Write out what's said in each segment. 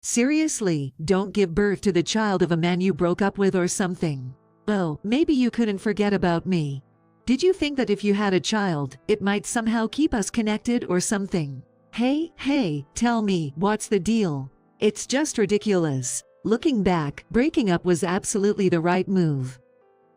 Seriously, don't give birth to the child of a man you broke up with or something. Oh, maybe you couldn't forget about me. Did you think that if you had a child, it might somehow keep us connected or something? Hey, tell me, what's the deal? It's just ridiculous. Looking back, breaking up was absolutely the right move.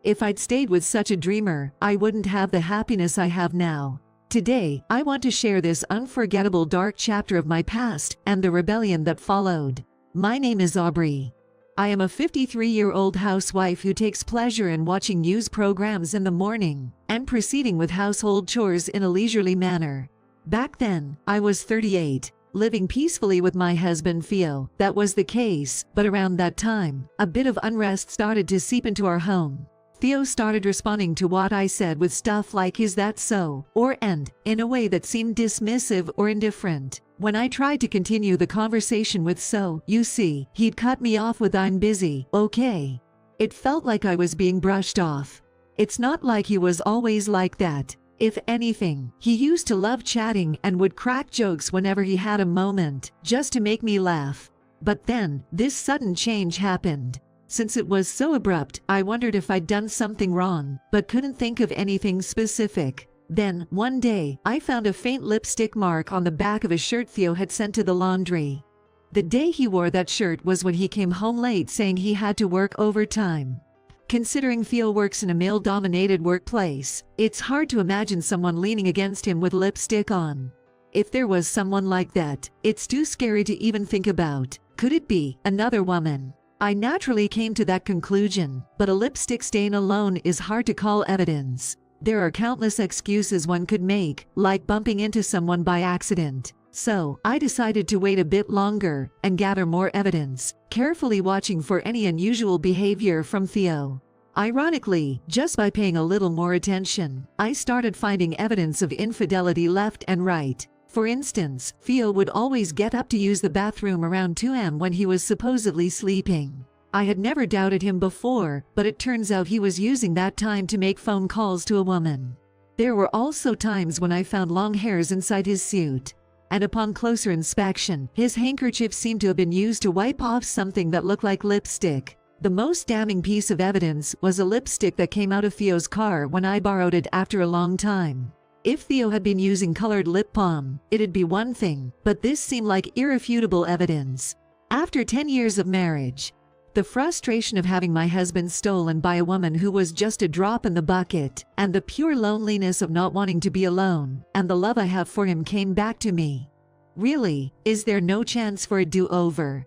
If I'd stayed with such a dreamer, I wouldn't have the happiness I have now. Today, I want to share this unforgettable dark chapter of my past and the rebellion that followed. My name is Aubrey. I am a 53-year-old housewife who takes pleasure in watching news programs in the morning and proceeding with household chores in a leisurely manner. Back then, I was 38, living peacefully with my husband Theo. That was the case, but around that time, a bit of unrest started to seep into our home. Theo started responding to what I said with stuff like "is that so?" or "and," in a way that seemed dismissive or indifferent. When I tried to continue the conversation with "so, you see," he'd cut me off with "I'm busy, okay?" It felt like I was being brushed off. It's not like he was always like that. If anything, he used to love chatting and would crack jokes whenever he had a moment, just to make me laugh. But then, this sudden change happened. Since it was so abrupt, I wondered if I'd done something wrong, but couldn't think of anything specific. Then, one day, I found a faint lipstick mark on the back of a shirt Theo had sent to the laundry. The day he wore that shirt was when he came home late saying he had to work overtime. Considering Theo works in a male-dominated workplace, it's hard to imagine someone leaning against him with lipstick on. If there was someone like that, it's too scary to even think about. Could it be another woman? I naturally came to that conclusion, but a lipstick stain alone is hard to call evidence. There are countless excuses one could make, like bumping into someone by accident. So, I decided to wait a bit longer and gather more evidence, carefully watching for any unusual behavior from Theo. Ironically, just by paying a little more attention, I started finding evidence of infidelity left and right. For instance, Theo would always get up to use the bathroom around 2 a.m. when he was supposedly sleeping. I had never doubted him before, but it turns out he was using that time to make phone calls to a woman. There were also times when I found long hairs inside his suit. And upon closer inspection, his handkerchief seemed to have been used to wipe off something that looked like lipstick. The most damning piece of evidence was a lipstick that came out of Theo's car when I borrowed it after a long time. If Theo had been using colored lip balm, it'd be one thing, but this seemed like irrefutable evidence. After 10 years of marriage, the frustration of having my husband stolen by a woman who was just a drop in the bucket, and the pure loneliness of not wanting to be alone, and the love I have for him came back to me. Really, is there no chance for a do-over?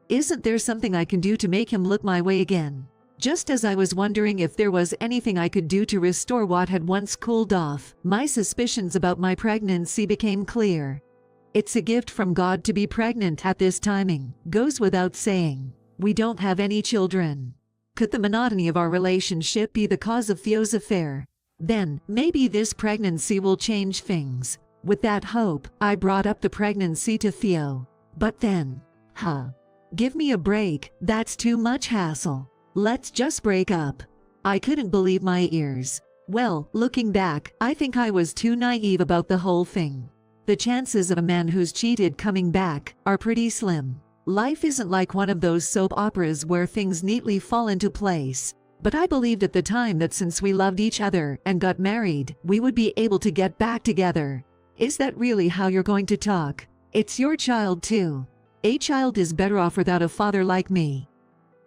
Isn't there something I can do to make him look my way again? Just as I was wondering if there was anything I could do to restore what had once cooled off, my suspicions about my pregnancy became clear. It's a gift from God to be pregnant at this timing, goes without saying. We don't have any children. Could the monotony of our relationship be the cause of Theo's affair? Then, maybe this pregnancy will change things. With that hope, I brought up the pregnancy to Theo. But then, give me a break, that's too much hassle. Let's just break up. I couldn't believe my ears. Well, looking back, I think I was too naive about the whole thing. The chances of a man who's cheated coming back are pretty slim. Life isn't like one of those soap operas where things neatly fall into place. But I believed at the time that since we loved each other and got married, we would be able to get back together. Is that really how you're going to talk? It's your child too. A child is better off without a father like me.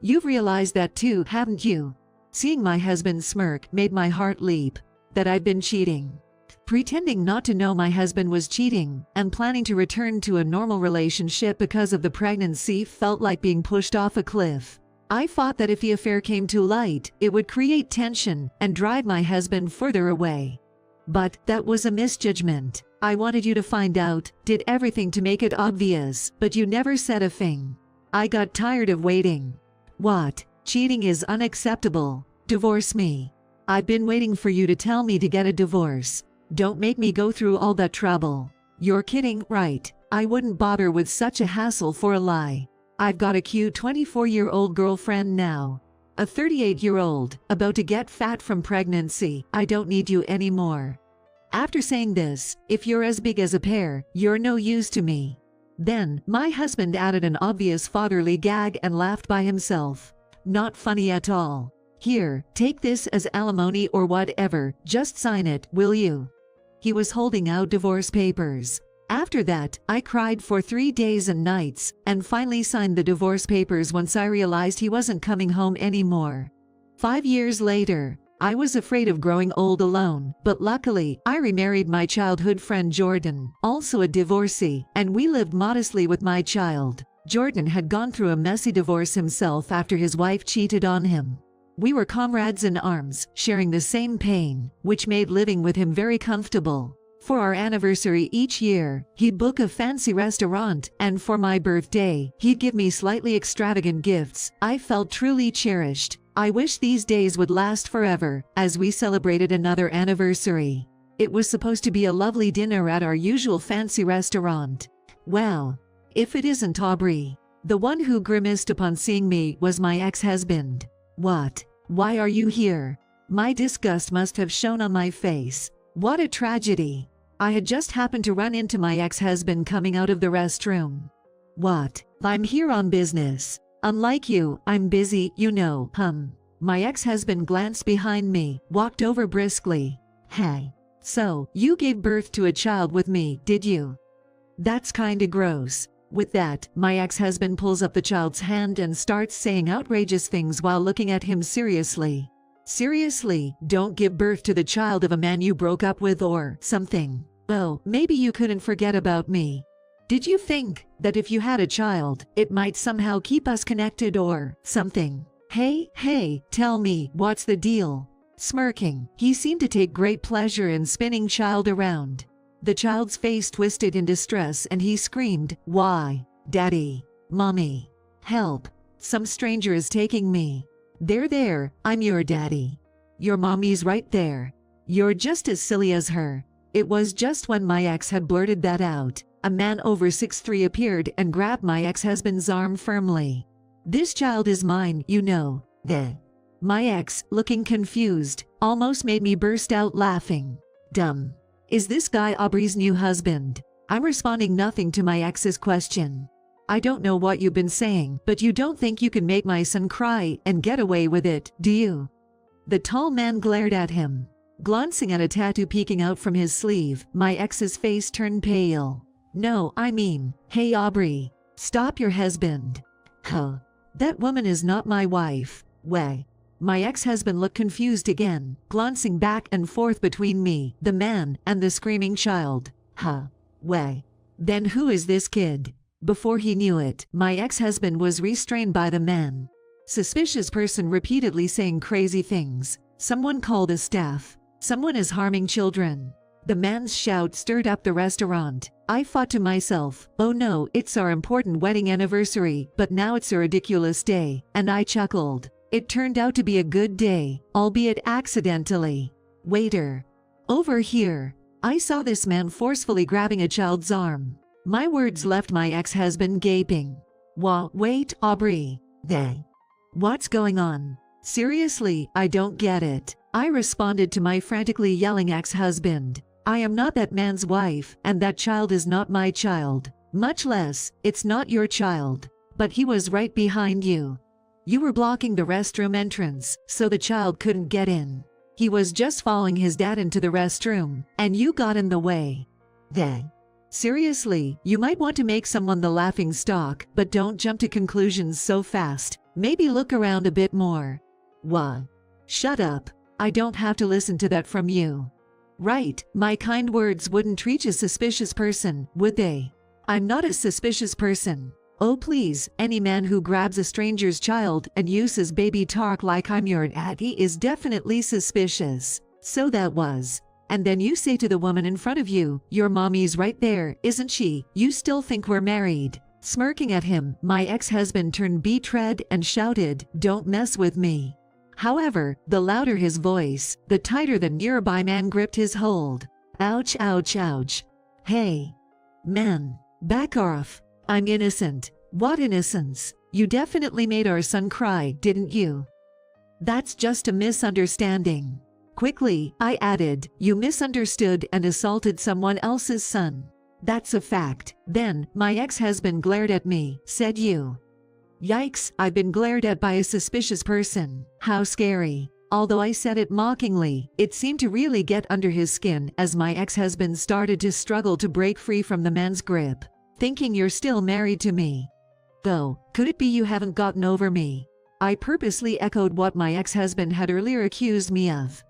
You've realized that too, haven't you? Seeing my husband smirk made my heart leap. That I'd been cheating. Pretending not to know my husband was cheating and planning to return to a normal relationship because of the pregnancy felt like being pushed off a cliff. I thought that if the affair came to light, it would create tension and drive my husband further away. But that was a misjudgment. I wanted you to find out, did everything to make it obvious, but you never said a thing. I got tired of waiting. What? Cheating is unacceptable. Divorce me. I've been waiting for you to tell me to get a divorce. Don't make me go through all that trouble. You're kidding, right? I wouldn't bother with such a hassle for a lie. I've got a cute 24-year-old girlfriend now. A 38-year-old, about to get fat from pregnancy. I don't need you anymore. After saying this, if you're as big as a pear, you're no use to me. Then, my husband added an obvious fatherly gag and laughed by himself. Not funny at all. Here, take this as alimony or whatever, just sign it, will you? He was holding out divorce papers. After that, I cried for 3 days and nights, and finally signed the divorce papers once I realized he wasn't coming home anymore. 5 years later, I was afraid of growing old alone, but luckily, I remarried my childhood friend Jordan, also a divorcee, and we lived modestly with my child. Jordan had gone through a messy divorce himself after his wife cheated on him. We were comrades in arms, sharing the same pain, which made living with him very comfortable. For our anniversary each year, he'd book a fancy restaurant, and for my birthday, he'd give me slightly extravagant gifts. I felt truly cherished. I wish these days would last forever, as we celebrated another anniversary. It was supposed to be a lovely dinner at our usual fancy restaurant. Well, if it isn't Aubrey. The one who grimaced upon seeing me was my ex-husband. What? Why are you here? My disgust must have shown on my face. What a tragedy. I had just happened to run into my ex-husband coming out of the restroom. What? I'm here on business. Unlike you, I'm busy, you know, My ex-husband glanced behind me, walked over briskly. Hey. So, you gave birth to a child with me, did you? That's kinda gross. With that, my ex-husband pulls up the child's hand and starts saying outrageous things while looking at him seriously. Seriously, don't give birth to the child of a man you broke up with or something. Oh, maybe you couldn't forget about me. Did you think that if you had a child, it might somehow keep us connected or something? Hey, tell me, what's the deal? Smirking, he seemed to take great pleasure in spinning child around. The child's face twisted in distress and he screamed, "Why? Daddy, Mommy, help, some stranger is taking me." There, I'm your daddy. Your mommy's right there. You're just as silly as her. It was just when my ex had blurted that out, a man over 6'3" appeared and grabbed my ex-husband's arm firmly. "This child is mine, you know." My ex, looking confused, almost made me burst out laughing. Dumb. Is this guy Aubrey's new husband? I'm responding nothing to my ex's question. I don't know what you've been saying, but you don't think you can make my son cry and get away with it, do you? The tall man glared at him. Glancing at a tattoo peeking out from his sleeve, my ex's face turned pale. No, I mean, hey Aubrey, stop your husband. Huh. That woman is not my wife. Way. My ex-husband looked confused again, glancing back and forth between me, the man, and the screaming child. Huh. Way. Then who is this kid? Before he knew it, my ex-husband was restrained by the man. Suspicious person repeatedly saying crazy things. Someone call the staff. Someone is harming children. The man's shout stirred up the restaurant. I thought to myself, oh no, it's our important wedding anniversary, but now it's a ridiculous day, and I chuckled. It turned out to be a good day, albeit accidentally. Waiter. Over here. I saw this man forcefully grabbing a child's arm. My words left my ex-husband gaping. Wait, Aubrey. What's going on? Seriously, I don't get it. I responded to my frantically yelling ex-husband. I am not that man's wife, and that child is not my child. Much less, it's not your child. But he was right behind you. You were blocking the restroom entrance, so the child couldn't get in. He was just following his dad into the restroom, and you got in the way. Seriously, you might want to make someone the laughing stock, but don't jump to conclusions so fast. Maybe look around a bit more. What? Shut up. I don't have to listen to that from you. Right, my kind words wouldn't reach a suspicious person, would they? I'm not a suspicious person. Oh please, any man who grabs a stranger's child and uses baby talk like I'm your daddy is definitely suspicious. So that was. And then you say to the woman in front of you, your mommy's right there, isn't she? You still think we're married. Smirking at him, my ex-husband turned betrayed and shouted, "Don't mess with me." However, the louder his voice, the tighter the nearby man gripped his hold. Ouch, ouch, ouch. Hey. Man. Back off. I'm innocent. What innocence? You definitely made our son cry, didn't you? That's just a misunderstanding. Quickly, I added, you misunderstood and assaulted someone else's son. That's a fact. Then, my ex-husband glared at me, said you. Yikes, I've been glared at by a suspicious person. How scary. Although I said it mockingly, it seemed to really get under his skin as my ex-husband started to struggle to break free from the man's grip. Thinking you're still married to me. Though, could it be you haven't gotten over me? I purposely echoed what my ex-husband had earlier accused me of.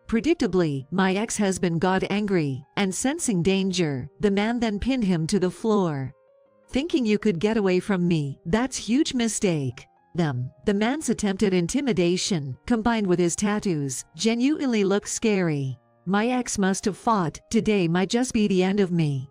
Predictably, my ex-husband got angry, and sensing danger, the man then pinned him to the floor. Thinking you could get away from me, that's huge mistake. The man's attempted intimidation, combined with his tattoos, genuinely looked scary. My ex must have fought. Today might just be the end of me.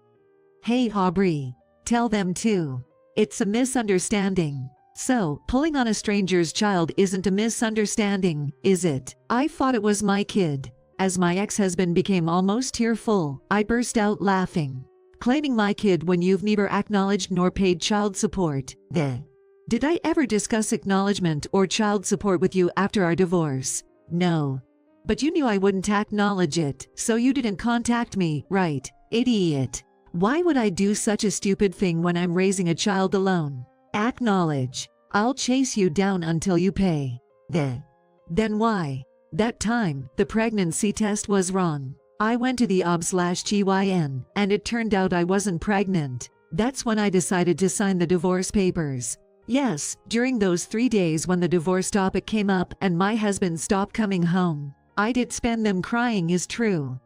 Hey Aubrey. Tell them too. It's a misunderstanding. So, pulling on a stranger's child isn't a misunderstanding, is it? I thought it was my kid. As my ex-husband became almost tearful, I burst out laughing. Claiming my kid when you've neither acknowledged nor paid child support. Did I ever discuss acknowledgement or child support with you after our divorce? No. But you knew I wouldn't acknowledge it, so you didn't contact me, right? Idiot. Why would I do such a stupid thing when I'm raising a child alone? Acknowledge. I'll chase you down until you pay. Then why? That time, the pregnancy test was wrong. I went to the ob/GYN, and it turned out I wasn't pregnant. That's when I decided to sign the divorce papers. Yes, during those 3 days when the divorce topic came up and my husband stopped coming home, I did spend them crying is true.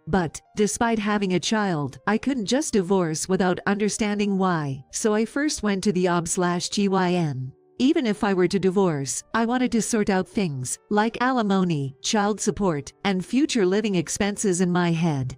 But, despite having a child, I couldn't just divorce without understanding why, so I first went to the ob/GYN. Even if I were to divorce, I wanted to sort out things, like alimony, child support, and future living expenses in my head.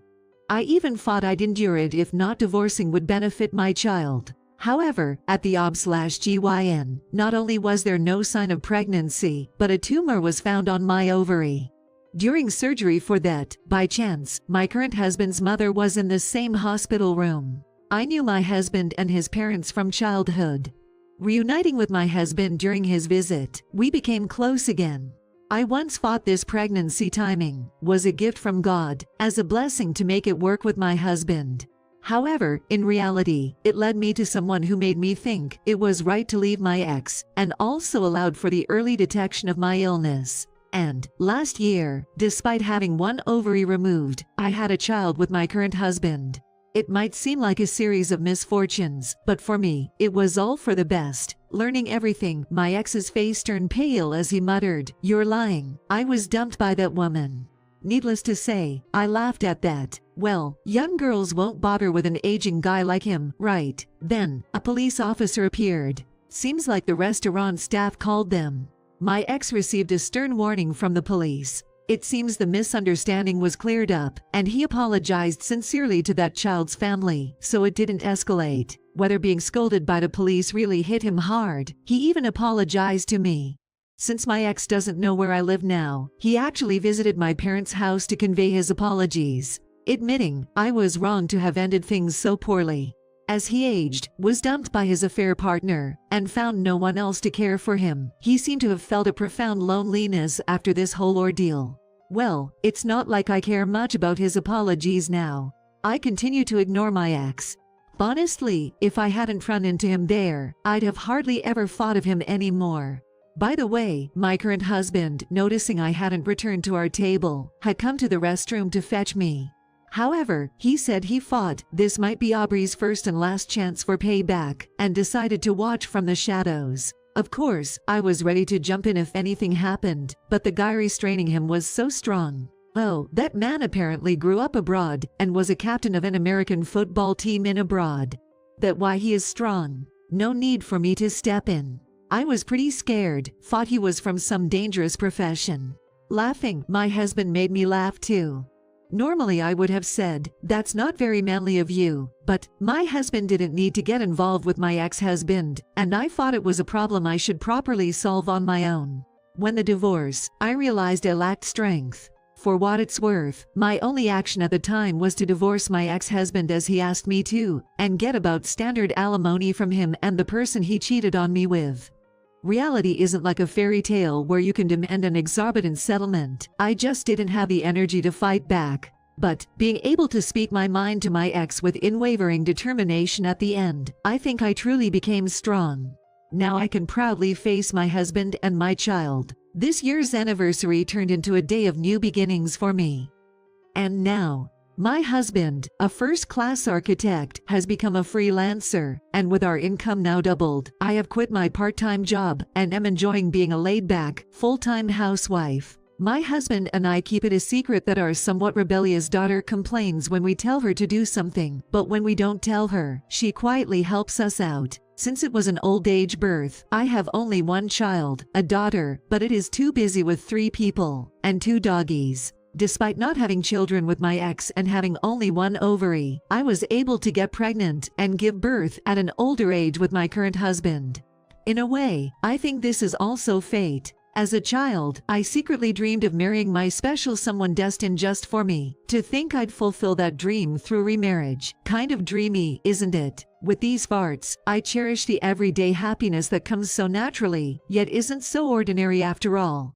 I even thought I'd endure it if not divorcing would benefit my child. However, at the ob/GYN, not only was there no sign of pregnancy, but a tumor was found on my ovary. During surgery for that, by chance, my current husband's mother was in the same hospital room. I knew my husband and his parents from childhood. Reuniting with my husband during his visit, we became close again. I once thought this pregnancy timing was a gift from God, as a blessing to make it work with my husband. However, in reality, it led me to someone who made me think it was right to leave my ex, and also allowed for the early detection of my illness. And, last year, despite having one ovary removed, I had a child with my current husband. It might seem like a series of misfortunes, but for me, it was all for the best. Learning everything, my ex's face turned pale as he muttered, "You're lying. I was dumped by that woman." Needless to say, I laughed at that. Well, young girls won't bother with an aging guy like him, right? Then, a police officer appeared. Seems like the restaurant staff called them. My ex received a stern warning from the police. It seems the misunderstanding was cleared up, and he apologized sincerely to that child's family, so it didn't escalate. Whether being scolded by the police really hit him hard, he even apologized to me. Since my ex doesn't know where I live now, he actually visited my parents' house to convey his apologies, admitting I was wrong to have ended things so poorly. As he aged, was dumped by his affair partner, and found no one else to care for him, he seemed to have felt a profound loneliness after this whole ordeal. Well, it's not like I care much about his apologies now. I continue to ignore my ex. Honestly, if I hadn't run into him there, I'd have hardly ever thought of him anymore. By the way, my current husband, noticing I hadn't returned to our table, had come to the restroom to fetch me. However, he said he thought this might be Aubrey's first and last chance for payback, and decided to watch from the shadows. Of course, I was ready to jump in if anything happened, but the guy restraining him was so strong. Oh, that man apparently grew up abroad, and was a captain of an American football team in abroad. That's why he is strong. No need for me to step in. I was pretty scared, thought he was from some dangerous profession. Laughing, my husband made me laugh too. Normally I would have said, "That's not very manly of you," but my husband didn't need to get involved with my ex-husband, and I thought it was a problem I should properly solve on my own. When the divorce, I realized I lacked strength. For what it's worth, my only action at the time was to divorce my ex-husband as he asked me to, and get about standard alimony from him and the person he cheated on me with. Reality isn't like a fairy tale where you can demand an exorbitant settlement. I just didn't have the energy to fight back. But, being able to speak my mind to my ex with unwavering determination at the end, I think I truly became strong. Now I can proudly face my husband and my child. This year's anniversary turned into a day of new beginnings for me. And now, my husband, a first-class architect, has become a freelancer, and with our income now doubled, I have quit my part-time job and am enjoying being a laid-back, full-time housewife. My husband and I keep it a secret that our somewhat rebellious daughter complains when we tell her to do something, but when we don't tell her, she quietly helps us out. Since it was an old-age birth, I have only one child, a daughter, but it is too busy with 3 people and 2 doggies. Despite not having children with my ex and having only 1 ovary, I was able to get pregnant and give birth at an older age with my current husband. In a way, I think this is also fate. As a child, I secretly dreamed of marrying my special someone destined just for me. To think I'd fulfill that dream through remarriage. Kind of dreamy, isn't it? With these farts, I cherish the everyday happiness that comes so naturally, yet isn't so ordinary after all.